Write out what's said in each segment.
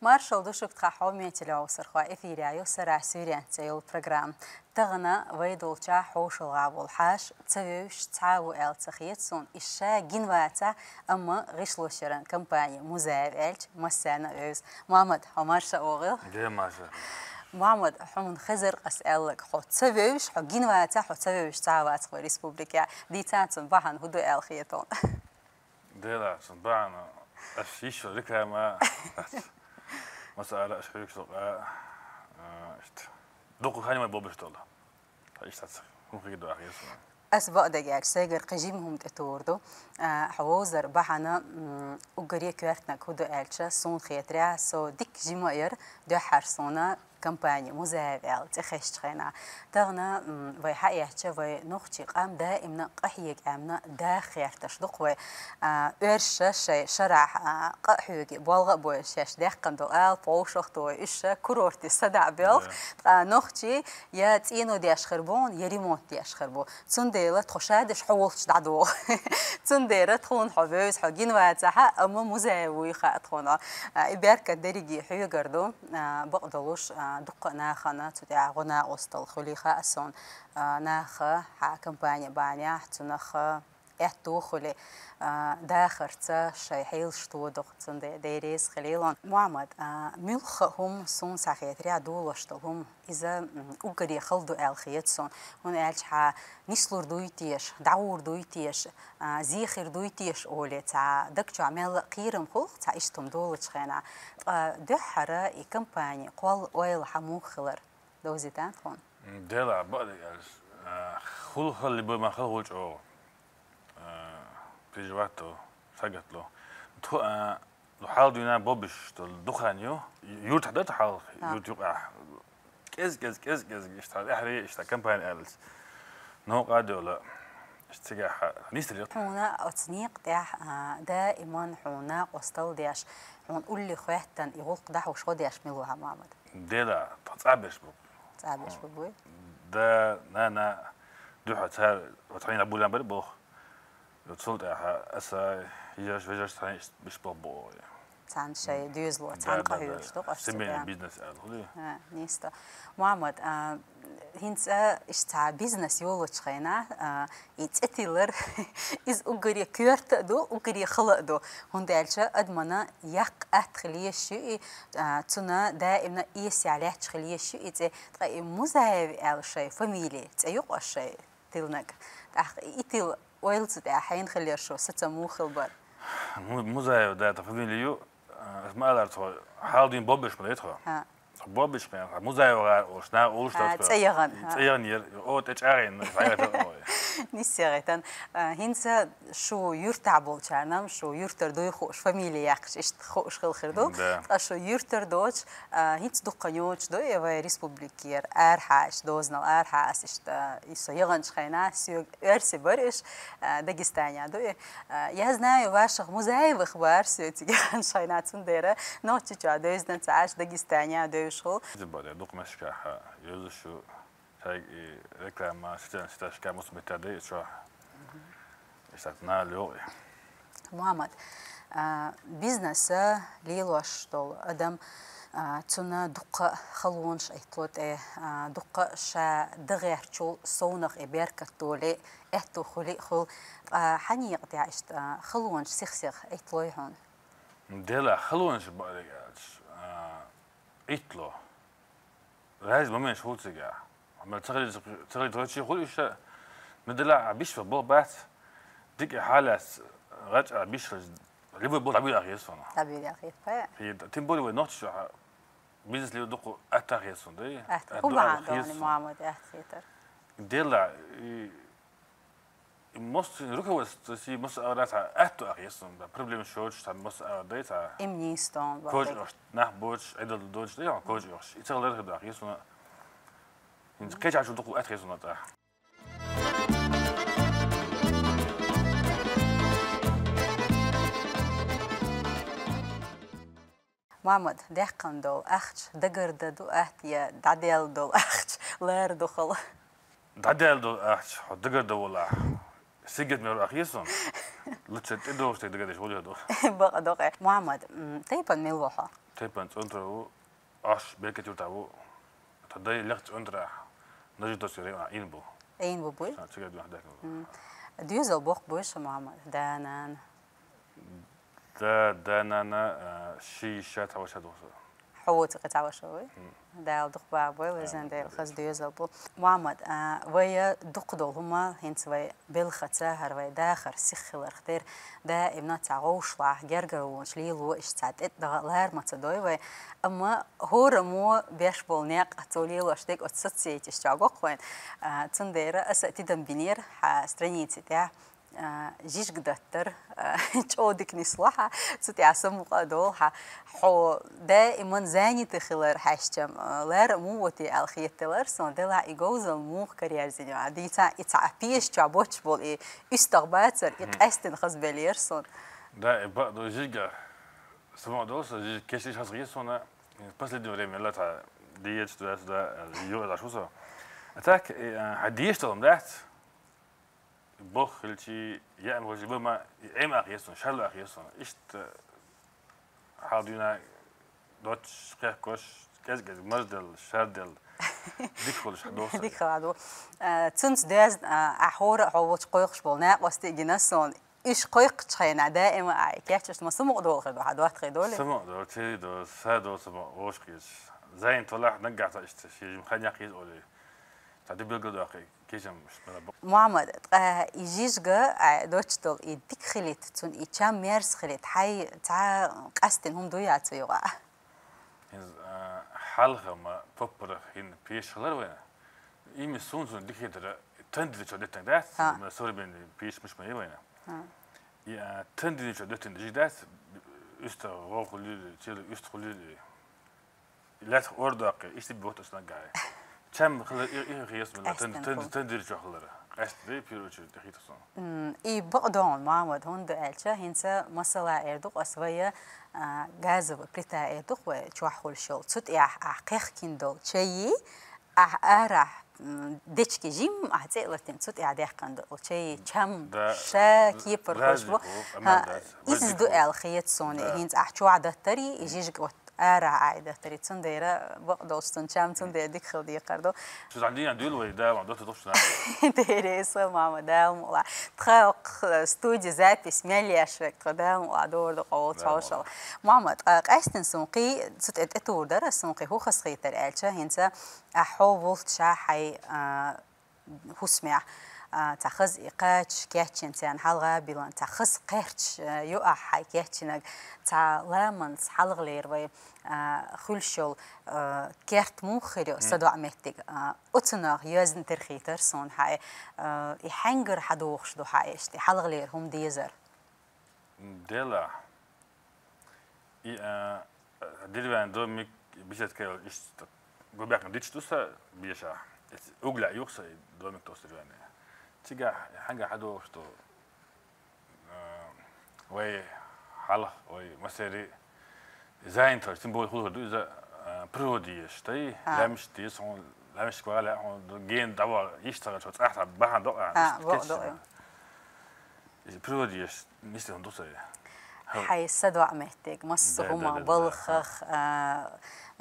مارشال دوشك تخاحومي تلاوسر خوا إثيريا يسرع سوريا تيول برنامج تغنى ويدولشا حوش الغابول حاش تسويش تعاو إل تخيتسون إشا جنواتا أما غشلو شرن كمباني مزايب إلش مسانا أوز محمد حمارشا أوغل جاي ماشا محمد حمون خزر أسألك حو تسويش حو جنواتا حو تسويش تعاوات خو ريسبوبليكا دي تانسون بحن هدو إل خيتون ديلا صنبعنا أشيش ذكرى ما مسألة أشيك سوق دوق خاني ما بوبش تولا إيش تصير ممكن يدو أخي اسمه أسبق دقيق سيجر قجيمهم تطوردو حوزر بحنا أجري كورتنا كودو إلشة صون خيتريا سو ديك جماير دو حرسونا كمباني مزايد تخش خينا تغنا وي حقيقة وي نختي قام دائما قحيك أمنا داخل تشدق وي إرش شيء شرح قحيك بالغ بوشش دقن دو آل بوشخ دو إيش كورتي صدع بيل نختي يا تينو ديش خربون يا ريموت ديش خربون تنديرة تخشادش حولش دعدو تنديرة تخون حبوز حقين واتحة أما مزايد ويخا تخونا إبارك دريجي حيو قردو بقدلوش دق ناخنا تدع غنا وسط الخليخة أصلا ناخ كمبانيا بانيا تناخ إحتو خلي داخرت شيء حيل شتو دقتن ديريس خليلون محمد ملخهم صون ساخيتري عدول وشتهم إذا أقري خلدو الخيتسون هون ألش نسلور دويتيش دعور دويتيش زيخر دويتيش أولي تا دكتور عمل قيرم خلق تا إشتم دولش خينا دحرة كمباني قول ويل حمو خلر دوزيتان خون ديلا بعد خل خلي بما خلوش أو بيجواتو ساقتلو تو لو حال دينا بوبش الدخانيو يورت حدات حال يورت يقع كز اشتغل احري اشتغل كمباني الز نو قاعد ولا اشتغل نيستري حونا أتصنيق داح دائما حونا وستل داش حون قولي خواتن يغلق داح وشو داش ملوها محمد ديلا تصعبش بو تعبش ببوي ده نانا دوحة تار وتعين أبو لامبر بو يتصلت أسا يجرش فيجرش تاني مش بابو تان شيء ديزلو تان قهوة شتوق سمين بيزنس أهلي نيستا محمد هنس اشتع بيزنس يولش خينا يتأتيلر إز أجري كيرت دو أجري خلق دو هندالش أدمنا يق أتخليه شيء تنا دائما يسي عليه تخليه شيء تقى مزايد على شيء فاميلي تأيق الشيء تلنك يتيل ويلت ده حين خليه شو ستمو خلبر مزايد ده فاميليو ما أدري حال دين بوبش من يدخل بوبش من مزايد وشنا أولش تيغن ير أو تجارين نسيغتن هنسا شو يرتعبول شانم شو يرتر دوي خوش فاميلي ياقش إشت خوش خل خردو شو يرتر دوش هنس دقنيوش دوي في ريسبوبليكير أرحاش دوزنا أرحاش إشت يسيغن شخينا سيغ أرسي برش داغستانيا دوي يازنا يواشخ مزايد إخبار سيغ تيغن شخينا تنديرة نوتي جا دوزنا تعاش داغستانيا دوشو زبادة دوق مشكا يوزشو هاي ريكلاما ستاش كاموس متادي شو اشتنا اليوم محمد بيزنس ليلوش دول أدم تنا دق خلونش ايتوت دق شا دغير شو صونغ إبركة دولي احتو خلي خل حني يقطع اشت خلونش سخ ايتلوي هون ديلا خلونش بعد ايتلو رايز ما مش هول سجع عمل تغلي تغلي خل إيش ندلع بيش في بول بات ديك حالة رجع بيش ليفل بول عبيد أخي يسون عبيد أخي هي تيمبولي ونوتش بيزنس اللي دقوا أتاخي يسون ده هو عندهم محمد أحسيتر ديلا most ركوز تسي most أورات أتو أخي يسون بروبلم شوش تام most أورات إمنيستون كوج أش نه بوش عدل دوش ده كوج أش يتغلر هذا أخي يسون إنت كيش عشان دقوا أتاخي يسون ده محمد دهقان دول أختش دقرد دو أهتيا دعديل دول أختش لير دخل دعديل دول أختش دقرد ولا سيجت ميرو أخيسون لتشت إدوش تدقدش ولي هدو بقى دقة محمد تيبا ملوحة تبان تونترو أش بيركة تورتاو تداي لغت أندرا نجد تصير إنبو أين ببوي تيجي دون هذاك ديوزل بوخ بوش محمد دانان دا نانا شي شات هوا شات وصل حوت قطع وشوي دال دق بابوي وزن دال خز ديوزل بو محمد ويا دقدو هما هنت وي بالختا هر وي داخر سخل اختير دا ابنا تعوش لا جرجو شليلو اشتات دا لار ما تدوي وي اما هورمو بيش بولنيق اتوليلو اشتك اتسيت اشتاقوق وين تندير اساتي دمبينير ح سترانيتي تاع جيش قدرتر تشودك نصلحة ستي عسم قدولها حو دائما زاني تخلر حشتم لار موتي الخيتلر سون دلا يجوزل مو كارير زينو عادي تا بيش تعبوش بول إيه استغباتر يقستن خزبلير سون دا بعد جيجا سمع دوس جيج كيش هصغير سونا بس لدي وريم لا تا ديت دا يو دا شو سو اتاك حديش تلم دات بوخ الشي يعني وجب ما ايم اخيسون شالو اخيسون اشت حاضينا دوتش كوش كاز مجدل شاردل ديك كلش حدوس ديك خادو تنس داز احور هو قويقش بولنا واستيجناسون ايش قويق تشينا دائما اي كاتش ما سمو دول خدو حد واحد خدول سمو دول تي دو سادو سمو وش قيس زين طلع نقع اشت شي مخنيا قيس اولي تعدي بيلقدو اخي كيشم محمد يجيجا دوتشتل يديك خليت تون يتشام ميرس خليت حي تاع قاستن هم دويا تيوغا حلقة ما بوبر هين بيش خلر وين إيمي سونزون ديك هيدر تندي تشدتن دات ما سوري بين بيش مش ما وين يا تندي تشدتن دي دات است روخلي تشيل است خلي لا اورداق است بيوت اسنا قاعد كم خلر إيه خياس من تندي تشو خلر أستري بيروتش دخيتسون. إيه بقدون محمد هون دعالشة هنسا مسألة أردوق أسوية غاز وبريتا أردوق وشوحول شول تود أحقيق كندول شيء أرح ديشكي جيم أحتيلتين تود أحديق كندول شيء كم شاكي برخشبو إزدو الخيتسون هنس أحشو عدة تري يجيج أرى عايدة تري تنديرة بقدوستن شام تندير ديك خلدي قردو شو عندي عندي له ده ما دوت توش تيري اسمه ماما دام ولا تخاق استوديو ذاتي سميلي أشوك تقدام وعدور دقوة توصل ماما قاستن سمقي ستأتور در سمقي هو خسخي ترألشة هنسا أحول شا حي هسمع تخز إيقاش كيتشن تان حلقة بلان تخز قرش يقع حي كيتشنك تا لامنس حلق لير خلشل كيرت موخري صدع متك أتناغ يزن ترخيتر صون حي يحنجر حدوخش دو حيش حلق لير هم ديزر ديلا ديلوان دو ميك بيشت كيل إيش قبلك نديش توسا بيشة أقلع يوخسا دو ميك توسا جواني تيجا حاجة حدو شتو وي حلق وي مسيري زين ترى تنبول خلود إذا بروديش تي لامش تيس هون لامش كوالا هون جين دوا يشتغل شو تأحت بحن دقة دقة بروديش نيست هندوسة حي صدع مهتك مص هما بلخخ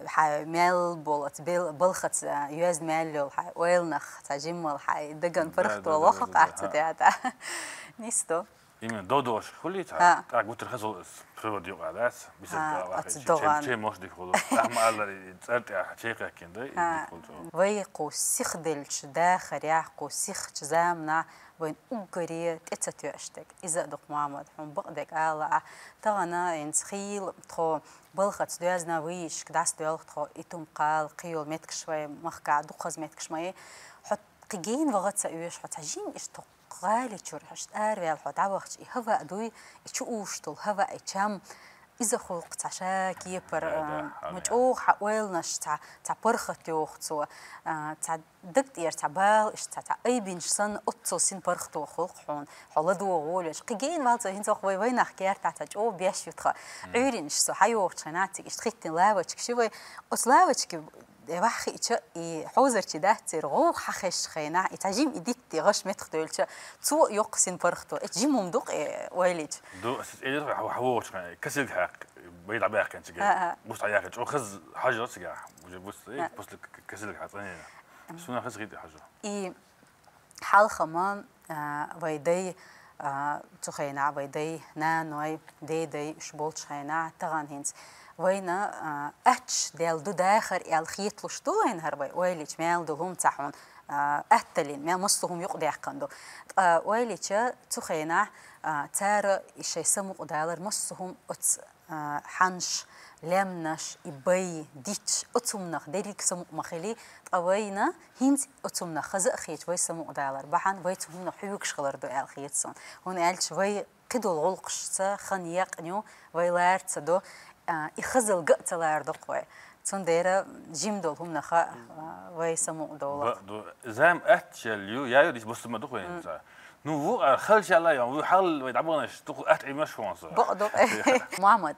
حي ميل بولت بلخت يوز ميلو حي ويلنخ تجمل حي دقن فرخت ولخق اعتدادا نيستو إيمن دودوش خلي تا قلت الخزل برودي وقعدات بس شيء مش دي خلو أهم على ترتي شيء كنده ويقو سخدلش داخل يعقو سخ زامنا وين أقري تتتوشتك إذا دق محمد هم بقدك على تغنا إنسخيل تخو بلخت دوازنا ويش كداس دوالخ تخو إتم قال قيول متك شوي مخكع دقز متك شوي حط قجين وغت سأيش حط هجين إيش غالي شرحشت أروي حط عوقش هوا دوي يشوشتل هوا يشام إذا خلقت عشاك يبر مجوخ حوالنش تع برخت يوختو تع دكتير تعبال إش تع أي بينش سن أتصل سن برختو خلق حون حلدو وولش قجين مالته هنتو خوي وين أحكير تع جو بيش يتخ عيرينش سو حيوخ شناتك إش تخيتن لاوتش شوي أصلاوتش واخي حوزر كده ترغوخ حخش خينا يتعجيم إديتي غش متختولش تو يقسن برختو إتجيم ممدوق ويلج دو إيه حووش كسر حق بعيد على باخ كان تجاه بص على ياخد خز حاجة تجاه بص إيه بص لك كسلك حاطني سونا خز غير حاجة إي حال خمان ويدي تخينا ويدي نانوي دي شبولش خينا تغان هنس وينا أتش ديال دو داخر الخيط لشتوين هربي ويليش مال دهم تحون أهتلين ما مصهم يقضي حقندو ويليش تخينا تارا الشيء سمو قدالر مصهم أت حنش لامنش إبي ديتش أتمنخ ديلك سمو مخلي طوينا هنز أتمنخ خزق خيت وي سمو قدالر بحن ويتهم نحيوك شغلر دو الخيت صن هون قالش وي قدو الغلقش خنيق نيو ويلار تدو يخزل قط لار دقوي تنديرا جيم دول هم نخا ويسمو دولا زام أتشليو يا ديش بس ما دقوي إنسان نو خلش الله يوم وحال ويدعبوناش تقول أتعي مش فرنسا بقدر محمد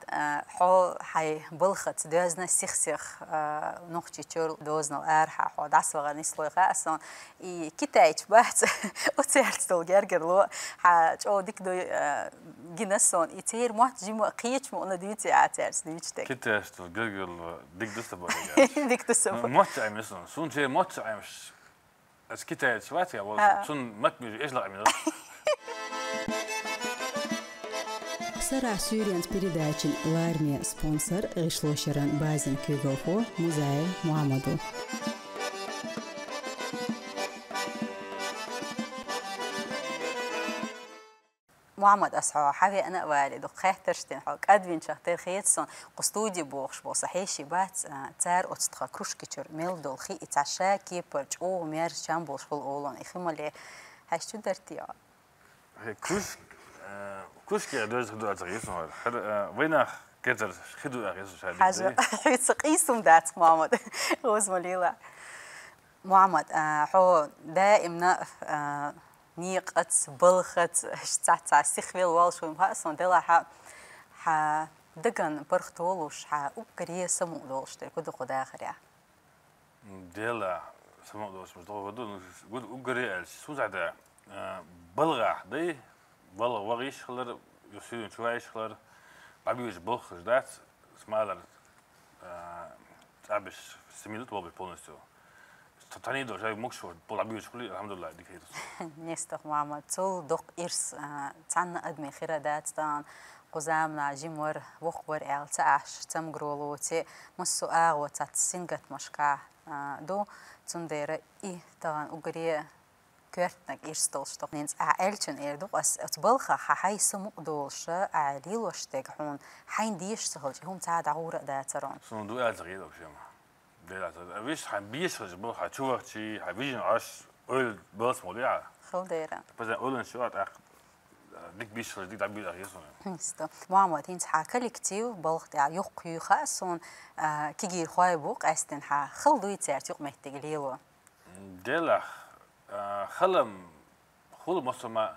حو حي بلخت دوزنا سيخ نقطة شور دوزنا الأرحى حو دعس وغني سلوخة أصلا كتايج بحث وتعرف تلقى لو حو ديك دو جنسون يتير موت جيمو قيش مو نديتي عتارس ديتك كتايج تلقى ديك دستبا ديك دستبا موت عم يسون سون شيء موت عمش از كتايج شوات يا والله سون مكمل إيش لا عمل سرع سوريان передачи Лармия спонсор Гишлошеран Базин Кюгофо Музей Мухаммаду. محمد أسحو حبي أنا والد وخاطرشتين حق أدوين شهتير خيتسون قستودي بوخش بو صحيح شبات تار أتستخا كروش كتير ميل دول خي إتعشا كيبرج أو مير شامبوش في الأولون إخيما لي هاشتو درتيا كروش كي دوز خدو أتغيسون وينا كتر خدو أغيسون شادي حاجة حيث قيسم دات محمد غوز مليلا محمد حو دائما نيقت بلخت اشتعت سيخويل والش ومها أصلا دلا ح دقن برختولوش ح أبكريه سمو دولش تركض خدا آخر يا دلا سمو دولش مش ضوء بدون قد أبكريه سوز عدا بلغة دي بلغ وغيش خلر يصيرون شويش خلر بعبيش بلخ جدات سمالر تعبش سميلت وابي بولنستو تاني دور جاي مكشور بول عبيش كلي الحمد لله ديك هيتس نيستخ محمد تول دق إرس تعنا أدمي خيرادات تان قزامنا جيمور وخور إل تعش تم جرولوتي مسو وتات سينجت مشكا دو تندير إيه تان أجري كرتنك إرس دولش نينز عائلتن إردو أس أتبلخ حي سمو دولش عالي وشتك هون حين ديش تخلج هم تعاد عورة داترون سون دو أزغيد أو شيء ديلات أبيش حبيش خجبو حتشوف شيء حبيجن عش أول بس موليعة خلديرة بس أول شو ديك بيش ديك تعبير أخيسون است محمد هنس حاكل كتير بلغت يق خاصون كيجي خايبوق استن ح خلدو يتسرت يق محتاجليو ديلا خلم خل مصر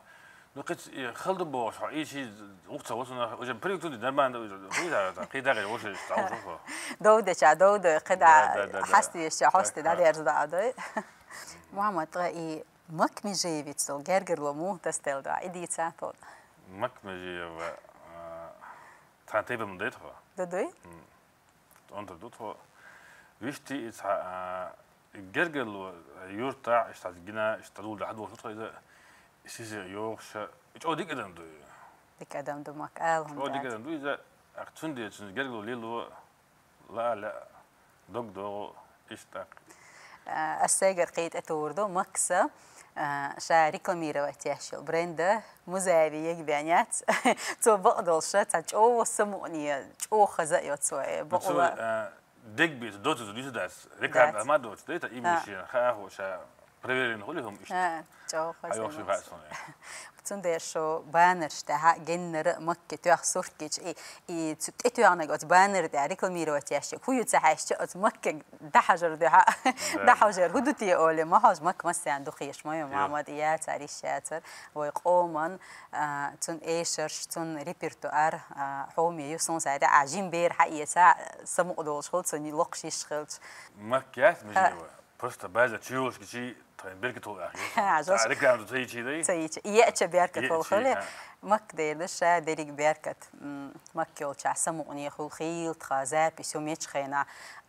نقص خلدو بوش أي شيء وقت وصلنا وجب بريكتو دي نمان قيدا غير وش تعرفه دودة قدا حستي حستي ده يرزق ده محمد رأي مك مجيء بيتسول جرجر لموه تستيل ده إدي تسافر مك مجيء تانتيب من ديتها ده أنت دوتها ويشتي جرجر لو يورتع اشتغلنا اشتغلوا لحد وقت إذا سيزي يوش أو ديك أدم دو ديك أدم دو مك آلهم أو ديك أدم دو إذا أختون جرجر ليلو لا دو اشتاق الساجر قيد أتوردو مكسا شاركة ميرا واتياشل بريندا مزاري يجبانيات تو بقدر شات أو سموني أو خزايا تسوي بقول ديك بيت دوت دوت داس ركاب ما دوت ديتا إيميشين خاهو شا بريفيرين هوليهم إيش جو أيوة شو فاسون تندر شو بانر شتها جنر مكة تياخ سوركيج إي تيتو أنا قلت بانر ده ريكل ميرو تياشة هو يتسحش تقط مكة دحجر ده دحجر هدوتي أولي ما هاج مك مسي عنده خيش ما يوم محمد إياه تعريش شاتر ويقومن تون إيشرش تون ريبرتوار حومي يوسون سعيد عجين بير حقيقة سمو دولش خلص ني لقشيش خلص مكة مجيء просто بعض تشيلش كشي طيب بيرك تو أخي عجوز. عليك عم تسوي شيء ده تيجي يأتش بيركت يأتش، والخلي ها. مك ديرش ديريك بيركت مك يولش سمعني خل خيل تخازات بسوميتش خينا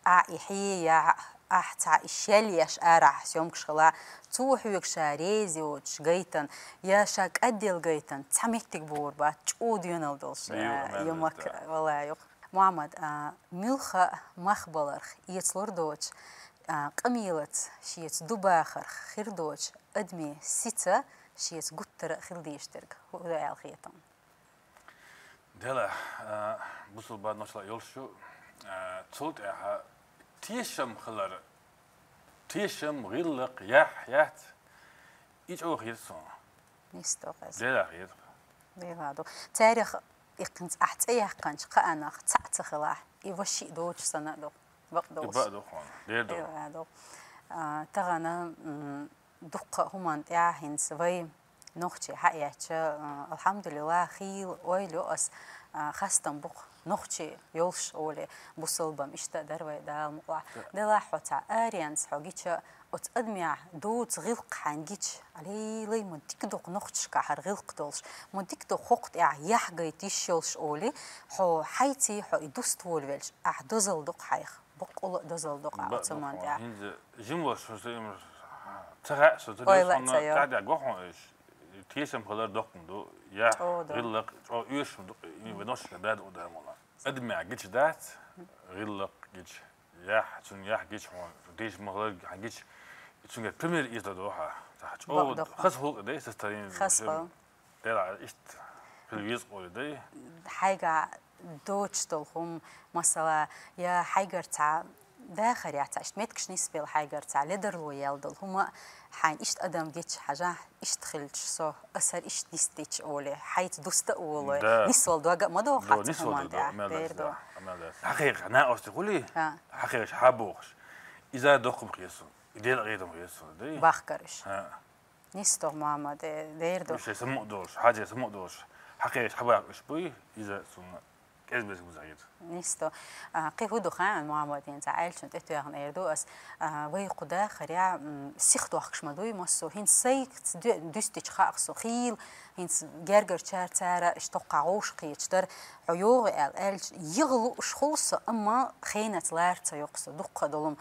إحي يا أحتى إشيليش أرح سومكش خلا توحيك شاريزي وتش جيتن يا شاك أديل جيتن تسميتك بوربا تشود ينالدلش يومك والله يوم محمد ملخ مخبلرخ يتصلر دوتش قميلت شيت دباخر خير دوتش أدمي ستة شيت قطر خلديشترك هو ده الخيطان دلا بوصل بعد نشلا يولشو تصوت إحها تيشم خلر تيشم غلق يحيات إيش أو خير صون نستوقز دلا خير ديفادو تاريخ يقنت أحت أي قنش قأناخ تعت خلاح يوشي دوتش سنة دو بقدوش يبقى خون ديردو ديفادو تغنى دقة همان تاعهن سوي نختي حقيقة الحمد لله خيل ويلو أس خستم بق نختي يولش أولي بصلبة مش تقدر ويدا المقلع دلا حتى أريانس حقيقة أتأدمع دوت غلق حنجيش علي لي مديك دوق نختش كحر غلق دولش مديك دوق خقت يحجي تيشيلش أولي حو حيتي حو يدوست وولفلش دوزل دوق حيخ بقول دوزل دوق أتمنى تاع هند جملة شو ترى شو أويلا تدرس تيو. قاعد أقول إيش تيسم خلال دقن دو يا غلق أو إيش بنوش كداد قدام والله أدمع جيش دات غلق جيش يا شون يا جيش هون ديش مغلق جيش شون البريمير إيش دوها تحت أو خس هو ده تسترين خسقة ترى إيش في الويز قول ده حاجة دوتش تلهم مثلا يا حاجة تاع داخل يعني تعشت متكش نسبة الحاجة تاع لدر ويال دل هما حين إيش أدم جيتش حاجة إيش دخلتش صو أثر إيش نستيتش أولي حيت دوست أولي نسول دوجا ما دو خاطر هما دو حقيقة أنا أستقولي حقيقة حابوش إذا دقم قيسون إذا غيرهم قيسون ده باخكرش نستو ماما دير دو مش يسمو دوش حاجة يسمو دوش حقيقة حباك إيش بوي إذا سون كيف بس مزعج نستو قي هو دخان معمودين تعال شنت اتوغن ايردو اس وي قدا خريع سيخت وخش مدوي مسو هين سيكت دوستيش خاقسو خيل هين جرجر تشار تارا اشتوقع عوش قيتشتر عيوغ ال يغلو شخوص اما خينة لارتا يقصو دقة دلهم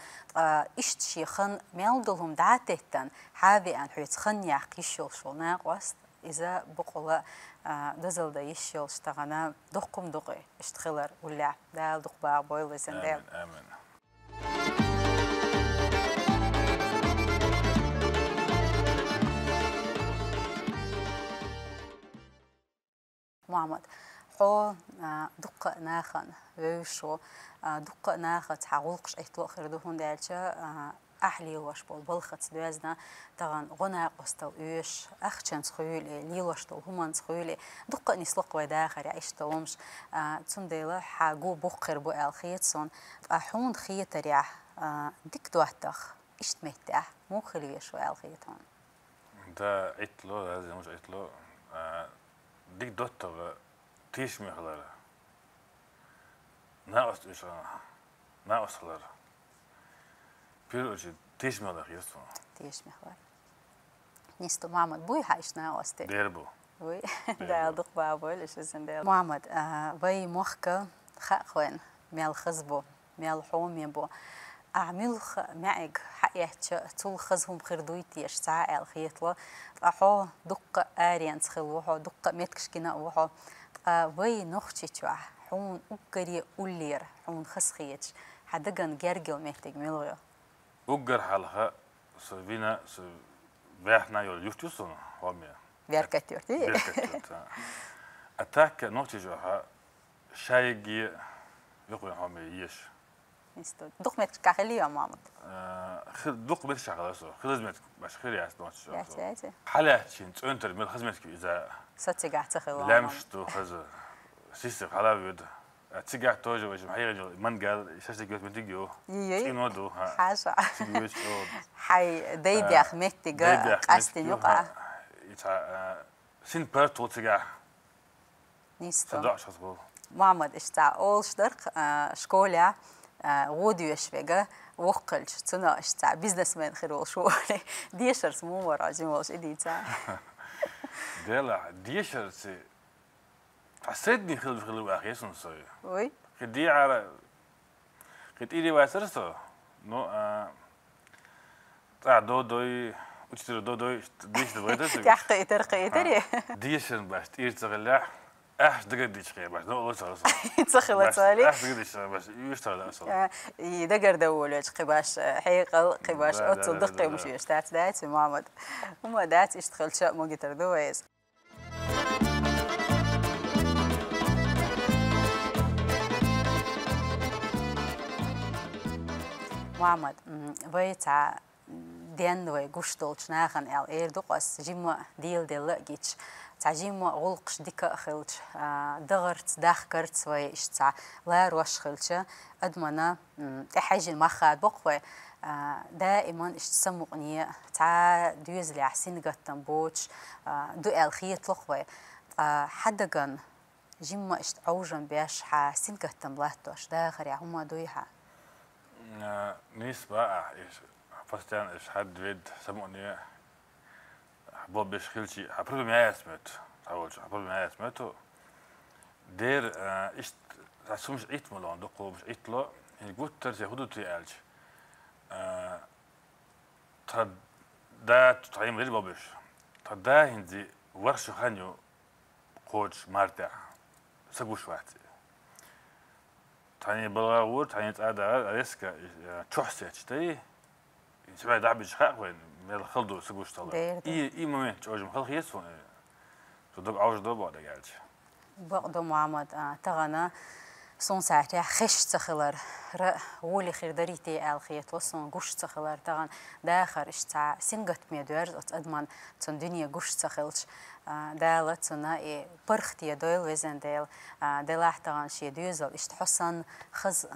اشتشي خن ميل دلهم دعاتتن حابي ان حيت خن يعقيشو شو ناقوست إذا بقول دزل ده يشيل اشتغلنا دقم دقي اشتغلر ولا ده دق بقى بويل زندال آمين محمد حو دق ناخن وشو دق ناخت تعولقش احتوى خردوهن دالشة أحلي وش بالبلخت دوازنا طبعا غنا قستل إيش أخشن سخولي ليوش تل همان سخولي دقة نسلق وداخل عيش تلمش تنديله حاجو بقر بو الخيتسون حون خيت ريح ديك دواتخ إيش تمتع مو خليه شو الخيتون ده عتلو هذا مش عتلو ديك دوتر تيش مخلر ناقص إيش ناقص خلر بيروج تيش مخلر يسون تيش مخلر نستو محمد بوي حايشنا وستي ديربو وي ده دق بابو ليش زندال محمد وي مخك خاخوين ميل خزبو ميل حومي بو أعمل معك حقيقة طول خزهم خردويتي يشتاع الخيطلة أحو دق آريان تخلوحو دق متكش كنا وحو وي نختي توا حون أقري أولير حون خسخيتش حدقن جرجل مهتج ملغيو أقر حالها سبينا سبيحنا يول يفتوسون هوميا بيركتيورتي بيركتيورت أتاك نختي جوها شايجي يقول هوميا يش نستو دق متكش كاخلي يا محمد دق متكش خلاص خلص باش خير يا سنوتش ياتي حالات شنت أنت من خدمتك إذا ستي قاعد تخلو لامش تو خز سيستم حلا بيد تيجي توجه وش محير من قال شاشة جوت بنتيجو شنو دو حاجة حي ديدي أخمتي جا قاستن يقع سين برتو تيجا نيستو صدق شخص محمد اشتاع أول شدرق شكولة غودي يشفيجا وقلش تنا اشتاع بيزنس مان خير شو ديشرس مو مراجع مش إدي تاع ديلا ديشرس حسيتني خلو أخي سنصي وي كدي على كنت إيدي واسرسو نو تاع دوي وتشتري دوي ديش تبغيتش تحقي ترقي ديشن باش تير تغلح احش دقد ديش خير باش نو وصل تسخلت صالي احش دقد ديش باش يشتغل اصلا يدقر دولج قباش حيقل قباش اتصدق مش يشتات دات محمد وما دات يشتغل شاء مو جتر دويز محمد ويتع دين وي قشتولش ناخن ال ايردقس جيم ديل لقيتش تعجيم غلقش ديك خلش دغرت داخكرت وي اشتع لا روش خلش ادمنا حاجه المخاد بقوي دائما اشتسمقني تاع دوزلي حسين قتن بوتش دو الخيط لقوي حدقن جيم اشت اوجن باش حسين قتن بلاتوش داخر يا هما دويها نسبة إيش فستان إيش حد ود سمعني حبوب بيش خلشي حبروب معايا سمعت أول شيء حبروب معايا سمعته دير إيش تعسومش عيت ملون دقو مش عيت له يعني قلت ترجع هدو تيالج ترى ده تطعيم غير بابش ترى ده هندي ورشة خانيو قوش مارتع سقوش واحد تاني بلغور تاني تقعد ريسكا تحسي تشتري سبعة دعبش خاق وين من الخلدو سقوش طلع إيه مومنت أوجم خلق يسون صدق عوج دبوا ده قالش بقدو محمد تغنى صون ساعتها خش تخلر ولي خير دريتي الخيط وصون قش تخلر تغن داخر اشتع سنقت ميدورز أتأدمن تون دنيا قش تخلش دالت تنا برختي دويل وزن ديل دلاح تغن شي دوزل اشتحسن خز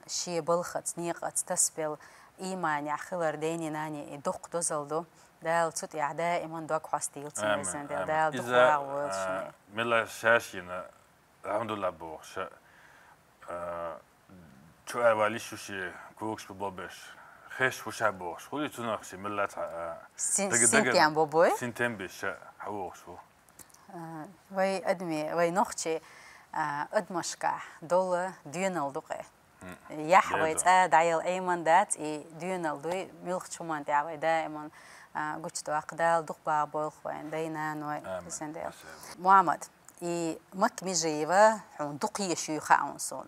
شي بلخت نيقت تسبل إيمان خلر ديني ناني دق دوزل دو دال تut دائما دوك حستيل تنزل دال دق واغوش ملا شاشينا الحمد لله بوخش شو أولي شو شيء كوكش ببابش خش وش بوخش خلي تناقش ملا سنتين بابوي سنتين بيش حوخش وي أدمي وي نختي أدمشكا دولة دينال دقة يحويت دايل أيمن دات دينال دوي ملك شمان دعوي دائما قلت أقدال دق بابول خوين دينا نوي سندل محمد مك مجيبة حون دقية شيوخة عنصون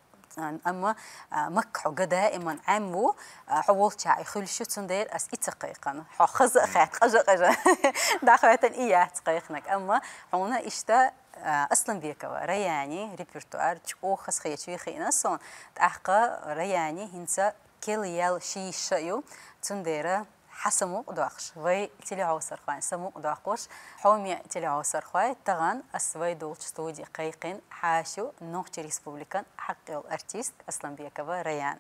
أما مك حق دائما عمو حولت شاي خل شو تندير أس إتقيقن حخز خات خجا داخلة إياه تقيقنك أما حونا إشتا أصلا بيكوا رياني ريبرتوار تشو خس خيتشي خينا صون تحقق رياني هنسا كل يال شي شيو تنديره حسمو قداقش وي تلي عوصر خوان سمو قداقوش حومي تلي عوصر خوان تغان أسوي دولش ستودي قيقين حاشو نوغتي ريسبوبليكان حقي الارتيست أصلا بيكوا ريان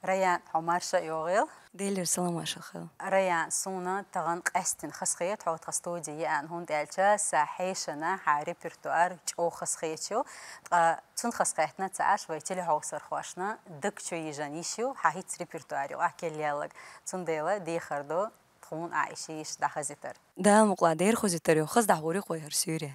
ريان عمر شيوغيل ديلر سلام شخيل ريان صونا تغن قستن خسخيت حوت خستودي يعني هون دالجا ساحيشنا حاري برتوار جو خسخيتشو تون خسخيتنا تعاش ويتلي هوسر خواشنا دك شو يجانيشو حهيت ريبرتواريو أكل يالك تون ديلا دي خردو تخون عايشيش دا خزيتر دا مقلادير خزيتر خز دحوري قوي هرسيري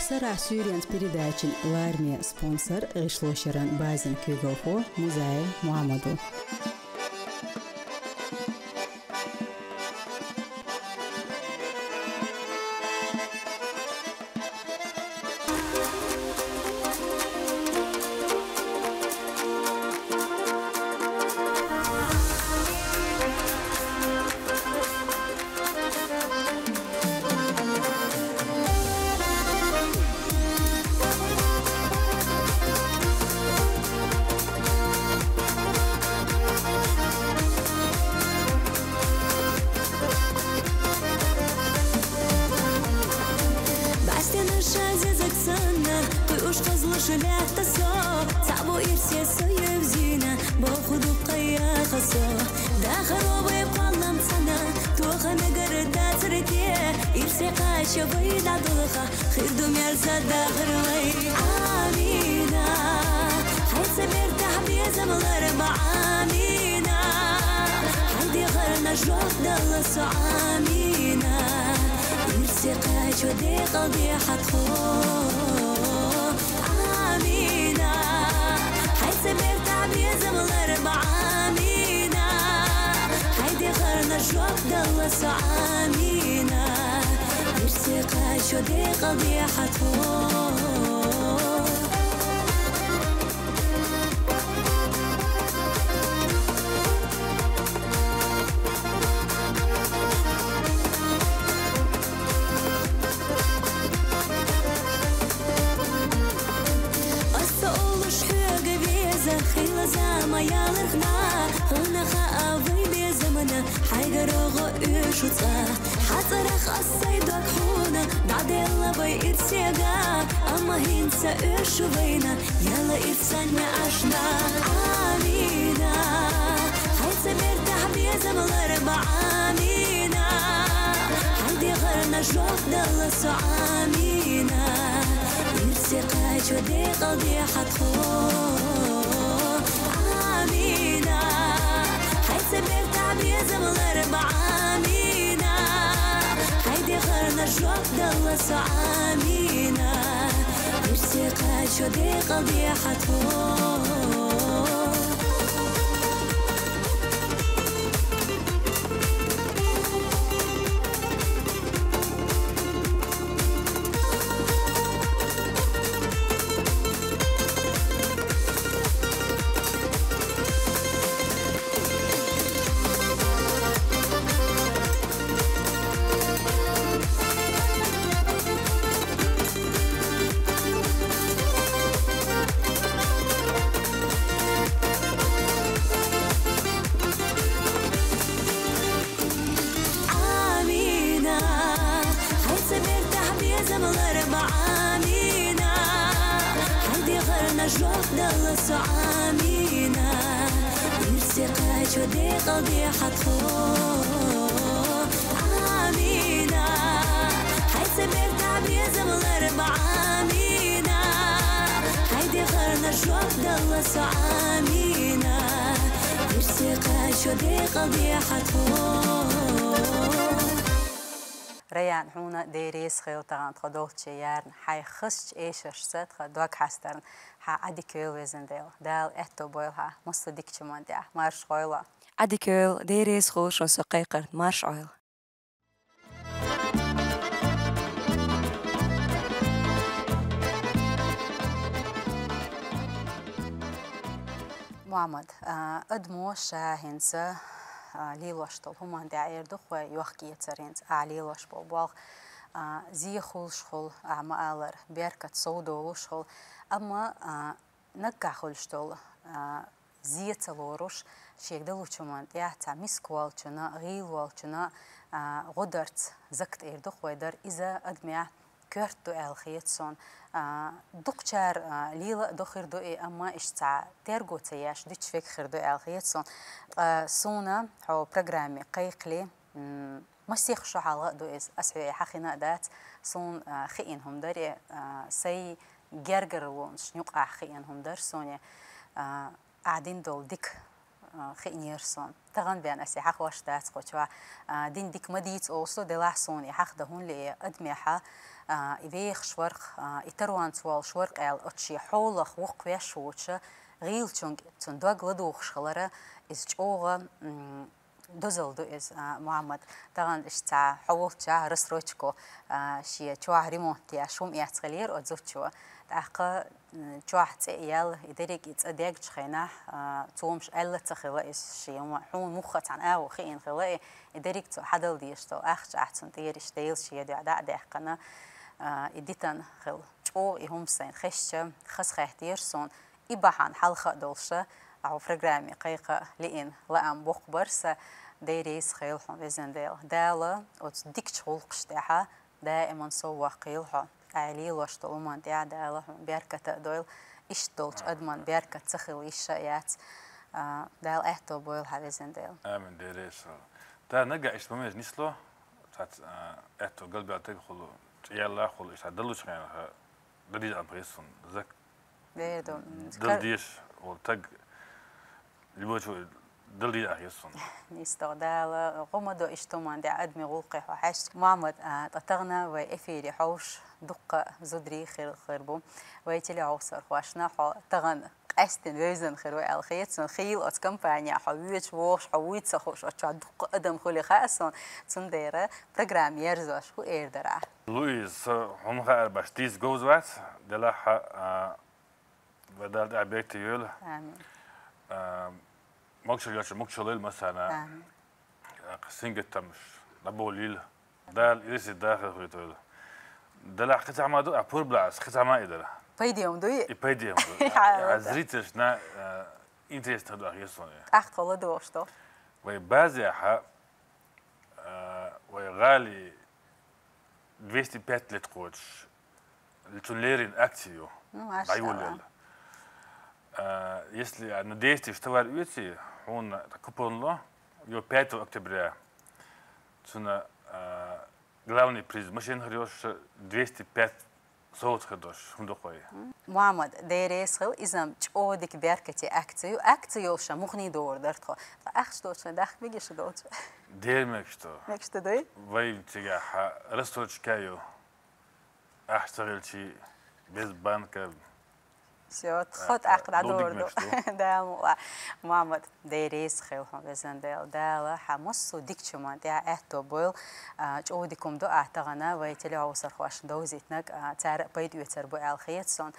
Сара Сюрианс передачи «Лармия» спонсор Гишлошеран Базин Кюгохо Музей Мухаммаду. ريان هونا ديريس خيوتان خدولتشي يارن حي خشش ايشش ست خدوك حسترن ها عدي كيل ويزنديل دال اتو بويلها مصدق چمان ديا مارش خويلا عدي كيل ديريس خوش وسقيقر مارش عويل محمد ادمو شاهنسا ليلوشتل هما داير دخوا يوخكي ترينت ليلوش بوبال زي خولش خول عمالر بيركت صودولش خول اما نكا خولشتل زي تلوروش شيك دلوچمان يحتا مسكوالچنا غيلوالچنا غدرت زكت اير دخوا در اذا ادميا كرتو الخيتسون دكتور ليلا دخير دو اما اشتع ترجو تياش ديش فيك خير دو الخيتسون سونا هو برنامج قيقلي مسيخ شو حلا دو اس اسوي حقنا دات سون خينهم داري سي جرجر لونش نيق خينهم دار سوني قاعدين دول ديك خينيرسون تغن بين أسي حق واشتات قوتوا دين ديك مديت أوصو دلاحسون يحق دهون لي أدميحة إبيخ شورق إتروان توال شورق أل أتشي حولخ وقوية شوتشة غيل تندوغ لدوخ شغلرة إز جوغة دوزل إز محمد طبعا إشتى حولت رسروتشكو شيء شوه ريمونتيا شوم يعتقلير أتزوجوا تأخذ شوه تيال يدرك يتأديك تخينه تومش ألا تخلى إس شيء ما حون مخت عن أو خين خلى يدرك تو حدل ديشتو أخش أحسن تيرش تيل شيء ده دحقنا إديتن خل شو يهم سين خشة خس خيتيرسون إباحان حلقة دولشة أو برنامج قيقة لين لأم بخبرس ديريس خيلهم بزندل دالا وتديكش خلقشتها دائما سوى قيلها علي واشتلمان دالا بيركة دويل إشتولش أدمان بيركة تخيل إشيات دال إحتو بويل بزندل آمن ديريس تا نجا إيش بميز نسلو تات إحتو قلبي أعتقد خلو يلا خلو إيش عدلوش يعني بديد أمبريسون ذاك دل ديش والتج لبوشو دل دي أحيسون نستغدال قمدو إشتمان دع أدمي غلقي وحش محمد تطغنا وإفيري حوش دقة زدري خربو ويتلي عوصر واشنا حو تغن أستن ويزن خير الخيط خيل أت كمبانيا حويت ووش حويت سخوش أتشاد دقة أدم خلي خاصون تنديره برنامج يرزوش هو إيردرا لويس هم خير باش تيز جوزوات دلا بدل عبيت يول مكشليل مثلا قسنجة تمش لبوليل دال إيش الداخل خيطول دلا خت عمادو أبور بلاس خت عما إدلا بيديهم دوي بيديهم عزريتش نا إنترست هذا أخيصون أخت والله دوشتو وبعضي ح وغالي 200 بيت قوتش التونليرين أكتيو ما если надеетесь, что вы увидите, он купон его 5 октября. Цена главный приз. Машин хрёш 205 صوت خدوش هم دقوي. محمد ديريس خل إذا تقودك بيركتي أكتيو شا مخني دور درتخو. أخش دوش داخل بيجيش دوش. دير مكشتو. مكشتو دوي؟ وين تيجا رستوش كايو. أحتغل شيء بس بانك. شو تخط عقد عدور دو محمد ديريس خيلهم بزندل دالا حمصو ديكشو ما دي احتو بويل جودكم دو اعتغنا ويتلي عوصر خواش دوزيتنك تار بيد يتربو الخيتسون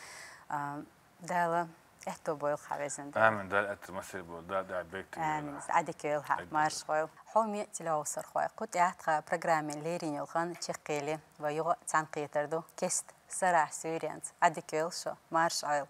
دالا احتو بويل خابزندل امن دال اتمثل بو دال بيكت امن عدك يلها ماش خويل حومي تلي عوصر خواي قد اعتقا برنامج ليرين يلغان تشقيلي ويغو تنقيتر دو كست سرع سوريانت عدك يلشو مارش عيل